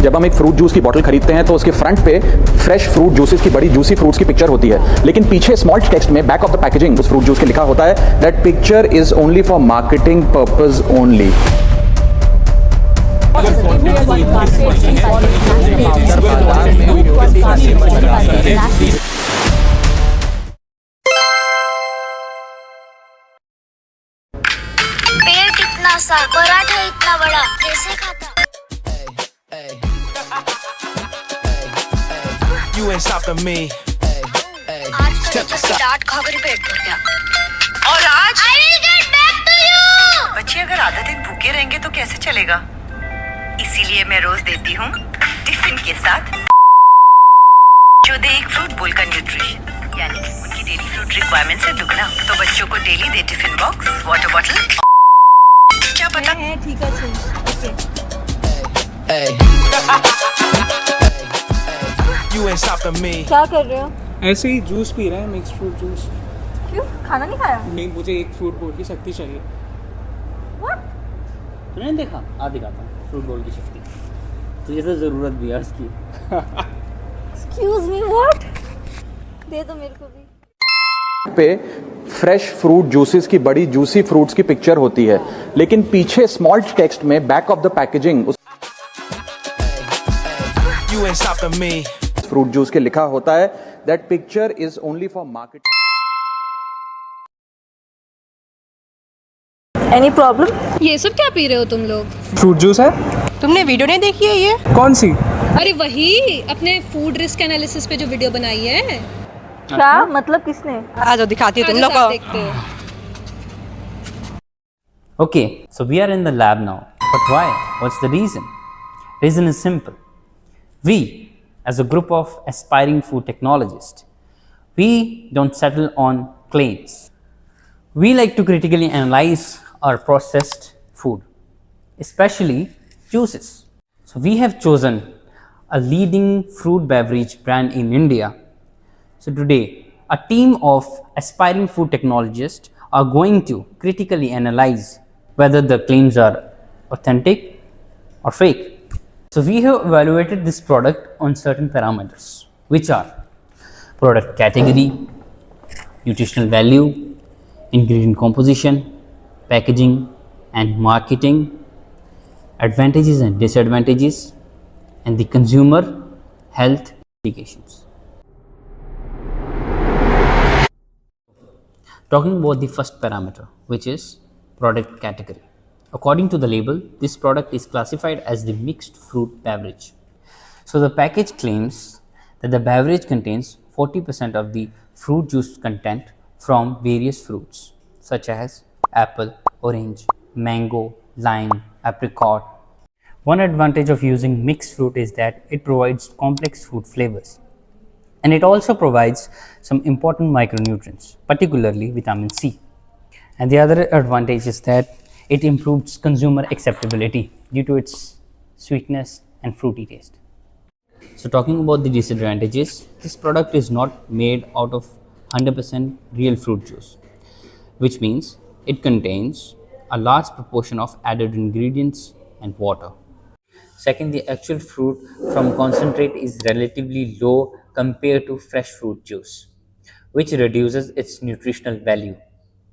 जब हम एक फ्रूट जूस की बॉटल खरीदते हैं तो उसके फ्रंट पे फ्रेश फ्रूट जूसेस की बड़ी जूसी फ्रूट्स की पिक्चर होती है, लेकिन पीछे स्मॉल टेक्स्ट में बैक ऑफ द पैकेजिंग उस फ्रूट जूस के लिखा होता है that picture is only for marketing purpose only. पेट इतना सा, पराठा इतना बड़ा, कैसे खाता? You ain't stopping me. आज का जैसे डांट खाकर पेट भर गया। और आज I will get back to you। बच्चे अगर आधा दिन भूखे रहेंगे तो कैसे चलेगा? इसीलिए मैं रोज देती हूँ टिफिन के साथ जो दे एक फ्रूट बोल का न्यूट्रिशन, यानी उनकी डेली फ्रूट रिक्वायरमेंट से दुगना। तो बच्चों को डेली दे टिफिन बॉक्स, वाटर बॉटल, क्या पता है ठीक है You ain't stopping me. क्या कर रहे हो? ऐसे ही जूस पी रहे हैं, मिक्स फ्रूट जूस। क्यों खाना नहीं खाया? नहीं, मुझे एक फ्रूट बोल की शक्ति चाहिए। What? तूने नहीं देखा? आज दिखाता हूँ फ्रूट बोल की शक्ति। तुझे तो ज़रूरत भी है उसकी। Excuse me, what? दे दो मेरे को भी। पे फ्रेश फ्रूट जूसेस की बड़ी जूसी फ्रूट्स की पिक्चर होती है, लेकिन पीछे स्मॉल टेक्स्ट में बैक ऑफ द पैकेजिंग उस You ain't stopping me. Fruit juice के लिखा होता है that picture is only for market. Any problem? ये सब क्या पी रहे हो तुम लोग? फ्रूट जूस है? तुमने वीडियो नहीं देखी है ये? कौन सी? अरे वही अपने फूड रिस्क एनालिसिस पे जो वीडियो बनाई है। क्या मतलब किसने? आ जाओ दिखाती हूँ तुम लोग को। देखते हो। Okay, so we are in the lab now. But why? What's the reason? Reason is simple. We, as a group of aspiring food technologists, we don't settle on claims. We like to critically analyze our processed food, especially juices. So we have chosen a leading fruit beverage brand in India. So today, a team of aspiring food technologists are going to critically analyze whether the claims are authentic or fake. So we have evaluated this product on certain parameters, which are product category, nutritional value, ingredient composition, packaging and marketing, advantages and disadvantages, and the consumer health implications. Talking about the first parameter, which is product category. According to the label, this product is classified as the mixed fruit beverage. So the package claims that the beverage contains 40% of the fruit juice content from various fruits such as apple, orange, mango, lime, apricot. One advantage of using mixed fruit is that it provides complex fruit flavors. And it also provides some important micronutrients, particularly vitamin C. And the other advantage is that it improves consumer acceptability due to its sweetness and fruity taste. So talking about the disadvantages, this product is not made out of 100% real fruit juice, which means it contains a large proportion of added ingredients and water. Second, the actual fruit from concentrate is relatively low compared to fresh fruit juice, which reduces its nutritional value.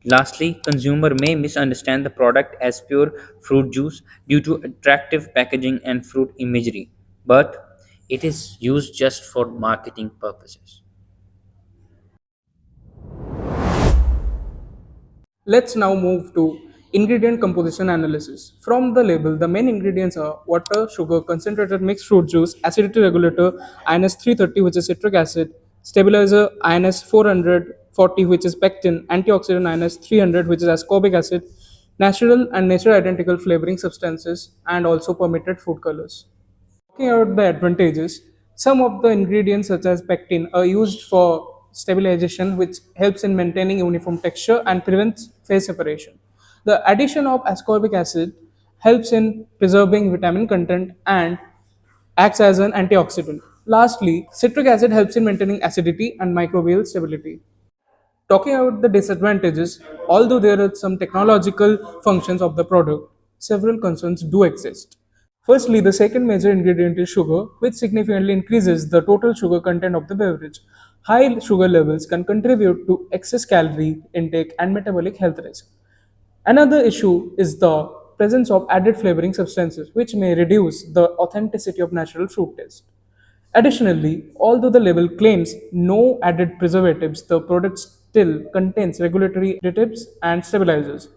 Lastly, consumer may misunderstand the product as pure fruit juice due to attractive packaging and fruit imagery, but it is used just for marketing purposes. Let's now move to ingredient composition analysis. From the label, the main ingredients are water, sugar, concentrated mixed fruit juice, acidity regulator, INS-330 which is citric acid, stabilizer INS-440 which is pectin, antioxidant INS-300 which is ascorbic acid, natural and nature identical flavoring substances, and also permitted food colors. Talking about the advantages, some of the ingredients such as pectin are used for stabilization, which helps in maintaining uniform texture and prevents phase separation. The addition of ascorbic acid helps in preserving vitamin content and acts as an antioxidant. Lastly, citric acid helps in maintaining acidity and microbial stability. Talking about the disadvantages, although there are some technological functions of the product, several concerns do exist. Firstly, the second major ingredient is sugar, which significantly increases the total sugar content of the beverage. High sugar levels can contribute to excess calorie intake and metabolic health risk. Another issue is the presence of added flavoring substances, which may reduce the authenticity of natural fruit taste. Additionally, although the label claims no added preservatives, the product still contains regulatory additives and stabilizers,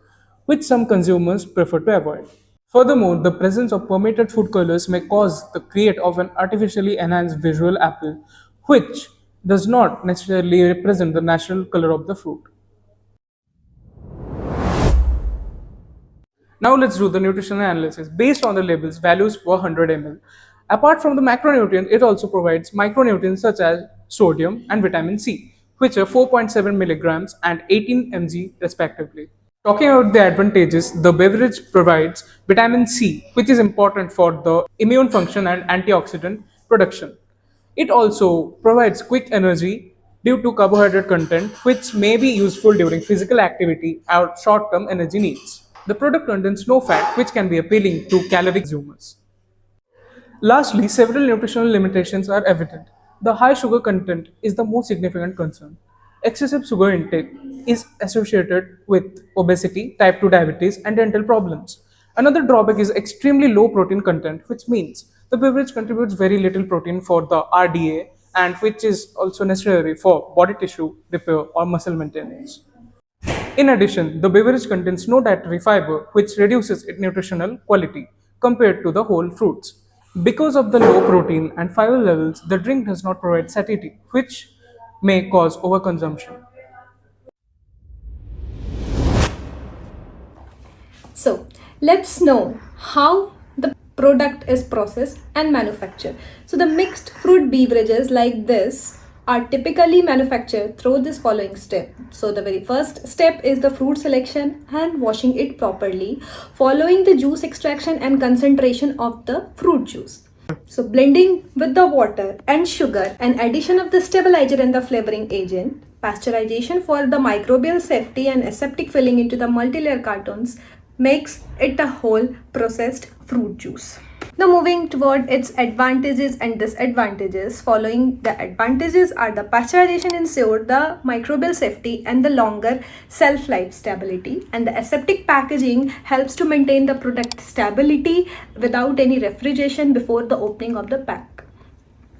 which some consumers prefer to avoid. Furthermore, the presence of permitted food colors may cause the create of an artificially enhanced visual appeal, which does not necessarily represent the natural color of the fruit. Now let's do the nutritional analysis based on the label's values per 100 ml. Apart from the macronutrients, it also provides micronutrients such as sodium and vitamin C, which are 4.7 milligrams and 18 mg respectively. Talking about the advantages, the beverage provides vitamin C, which is important for the immune function and antioxidant production. It also provides quick energy due to carbohydrate content, which may be useful during physical activity or short term energy needs. The product contains no fat, which can be appealing to calorie consumers. Lastly, several nutritional limitations are evident. The high sugar content is the most significant concern. Excessive sugar intake is associated with obesity, type 2 diabetes, and dental problems. Another drawback is extremely low protein content, which means the beverage contributes very little protein for the RDA, and which is also necessary for body tissue repair or muscle maintenance. In addition, the beverage contains no dietary fiber, which reduces its nutritional quality compared to the whole fruits. Because of the low protein and fiber levels, the drink does not provide satiety, which may cause overconsumption. So let's know how the product is processed and manufactured. So the mixed fruit beverages like this are typically manufactured through this following step. So the very first step is the fruit selection and washing it properly, following the juice extraction and concentration of the fruit juice. So blending with the water and sugar and addition of the stabilizer and the flavoring agent, pasteurization for the microbial safety and aseptic filling into the multi-layer cartons makes it a whole processed fruit juice. Now moving toward its advantages and disadvantages. Following the advantages are the pasteurization ensure the microbial safety and the longer shelf life stability, and the aseptic packaging helps to maintain the product stability without any refrigeration before the opening of the pack.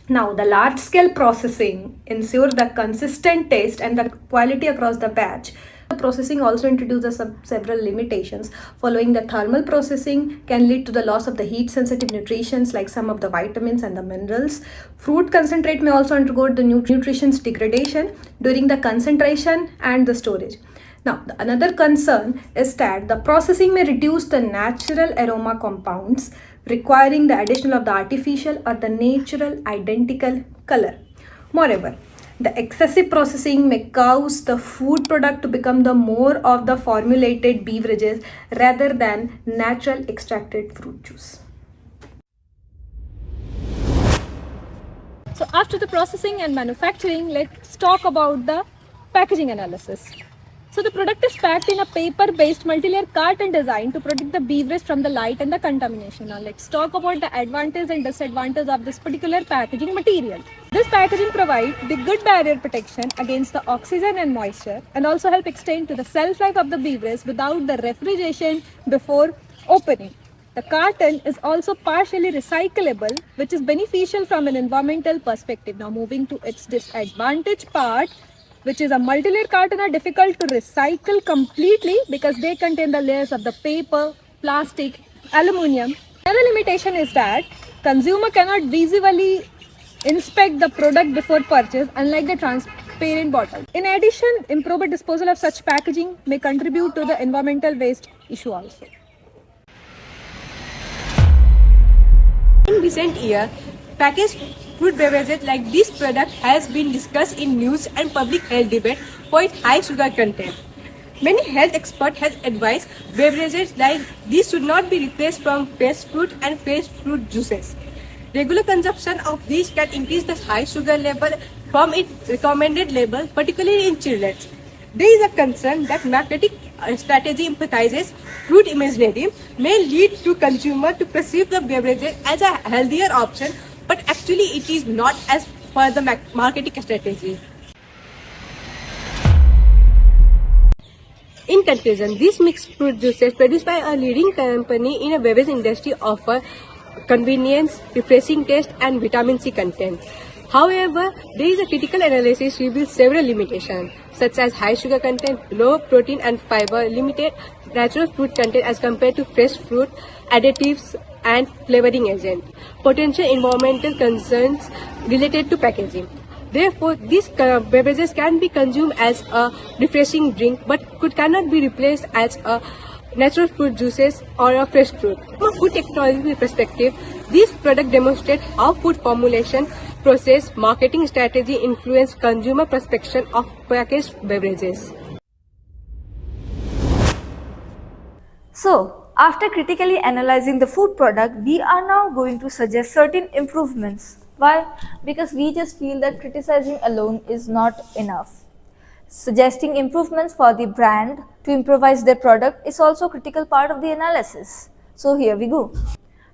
Now, the large scale processing ensure the consistent taste and the quality across the batch. The processing also introduces several limitations. Following the thermal processing can lead to the loss of the heat sensitive nutrients like some of the vitamins and the minerals. Fruit concentrate may also undergo the nutrients degradation during the concentration and the storage. Now, another concern is that the processing may reduce the natural aroma compounds, requiring the addition of the artificial or the natural identical color. Moreover, the excessive processing may cause the food product to become the more of the formulated beverages rather than natural extracted fruit juice. So after the processing and manufacturing, let's talk about the packaging analysis. So the product is packed in a paper-based multi-layer carton design to protect the beverage from the light and the contamination. Now let's talk about the advantage and disadvantage of this particular packaging material. This packaging provides the good barrier protection against the oxygen and moisture, and also help extend to the shelf life of the beverage without the refrigeration before opening. The carton is also partially recyclable, which is beneficial from an environmental perspective. Now moving to its disadvantage part, which is a multi-layer carton are difficult to recycle completely because they contain the layers of the paper, plastic, aluminium. Another limitation is that consumer cannot visually inspect the product before purchase, unlike the transparent bottle. In addition, improper disposal of such packaging may contribute to the environmental waste issue also. In recent years, packaged fruit beverages like this product has been discussed in news and public health debate for its high sugar content. Many health experts have advised beverages like this should not be replaced from fresh fruit and fresh fruit juices. Regular consumption of these can increase the high sugar level from its recommended level, particularly in children. There is a concern that marketing strategy emphasizes fruit imaginary may lead to consumer to perceive the beverages as a healthier option, but actually it is not as per the marketing strategy. In conclusion, these mixed fruit juices produced by a leading company in a beverage industry offer convenience, refreshing taste, and vitamin C content. However, there is a critical analysis reveals several limitations, such as high sugar content, low protein and fiber, limited natural fruit content as compared to fresh fruit, additives, and flavoring agents, potential environmental concerns related to packaging. Therefore, these beverages can be consumed as a refreshing drink, but cannot be replaced as a natural fruit juices or a fresh fruit. From a food technology perspective, these products demonstrate how food formulation, process, marketing strategy influence consumer perception of packaged beverages. So, after critically analyzing the food product, we are now going to suggest certain improvements. Why? Because we just feel that criticizing alone is not enough. Suggesting improvements for the brand to improvise their product is also a critical part of the analysis. So here we go.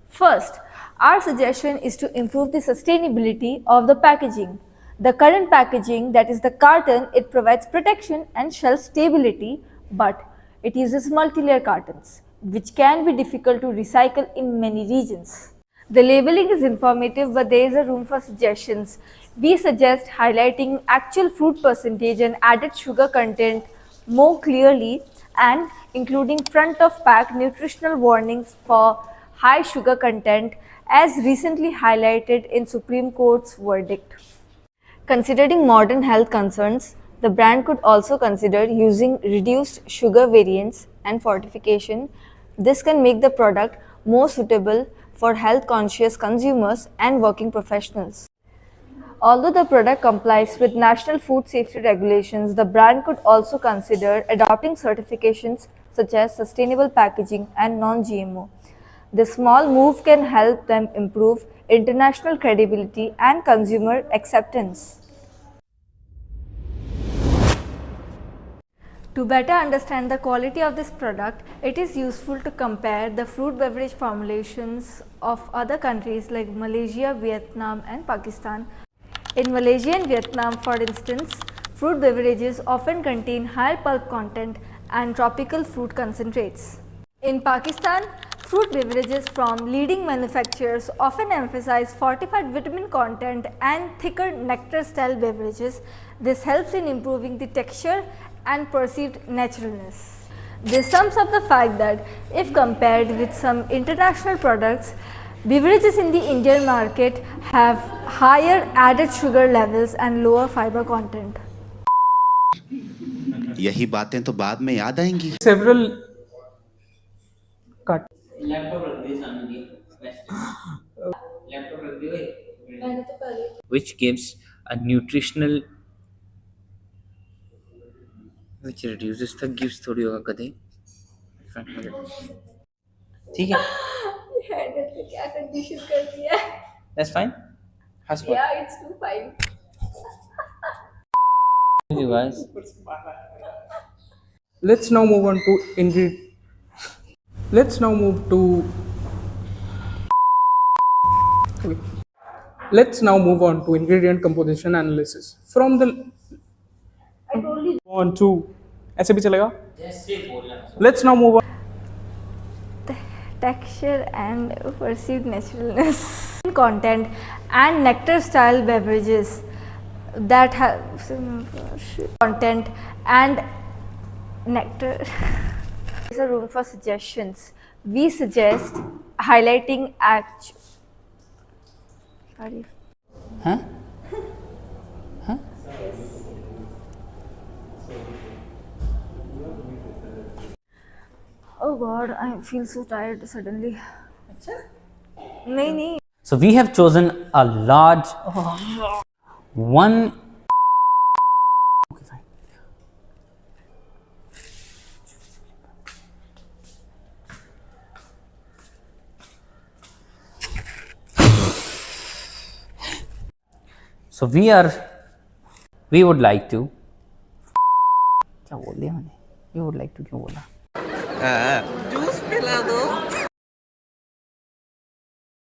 First, our suggestion is to improve the sustainability of the packaging. The current packaging, that is the carton, it provides protection and shelf stability, but it uses multi-layer cartons, which can be difficult to recycle in many regions. The labeling is informative, but there is a room for suggestions. We suggest highlighting actual fruit percentage and added sugar content more clearly and including front of pack nutritional warnings for high sugar content as recently highlighted in Supreme Court's verdict. Considering modern health concerns, the brand could also consider using reduced sugar variants and fortification. This can make the product more suitable for health-conscious consumers and working professionals. Although the product complies with national food safety regulations, the brand could also consider adopting certifications such as sustainable packaging and non-GMO. This small move can help them improve international credibility and consumer acceptance. To better understand the quality of this product, it is useful to compare the fruit beverage formulations of other countries like Malaysia, Vietnam and Pakistan. In Malaysia and Vietnam, for instance, fruit beverages often contain higher pulp content and tropical fruit concentrates. In Pakistan, fruit beverages from leading manufacturers often emphasize fortified vitamin content and thicker nectar style beverages. This helps in improving the texture and perceived naturalness. This sums up the fact that if compared with some international products, beverages in the Indian market have higher added sugar levels and lower fiber content. यही बातें तो बाद में याद आएंगी. Several cut. Which gives a nutritional, which reduces the gives थोड़ी होगा कदे ठीक है क्या कंडीशन कर दिया है? that's fine has what Yeah, it's too fine. you guys Let's now move on to Let's now move to okay. Let's now move on to ingredient composition analysis. From the on to ऐसे भी चलेगा. Let's now move on. Texture and perceived naturalness. Content and nectar style beverages that have content and nectar. There is a room for suggestions. We suggest highlighting huh Oh God, I feel so tired suddenly. नहीं. so we have chosen a large one okay fine so we would like to क्या बोल दिया मैंने You would like to क्यों बोला? Juice पिला दो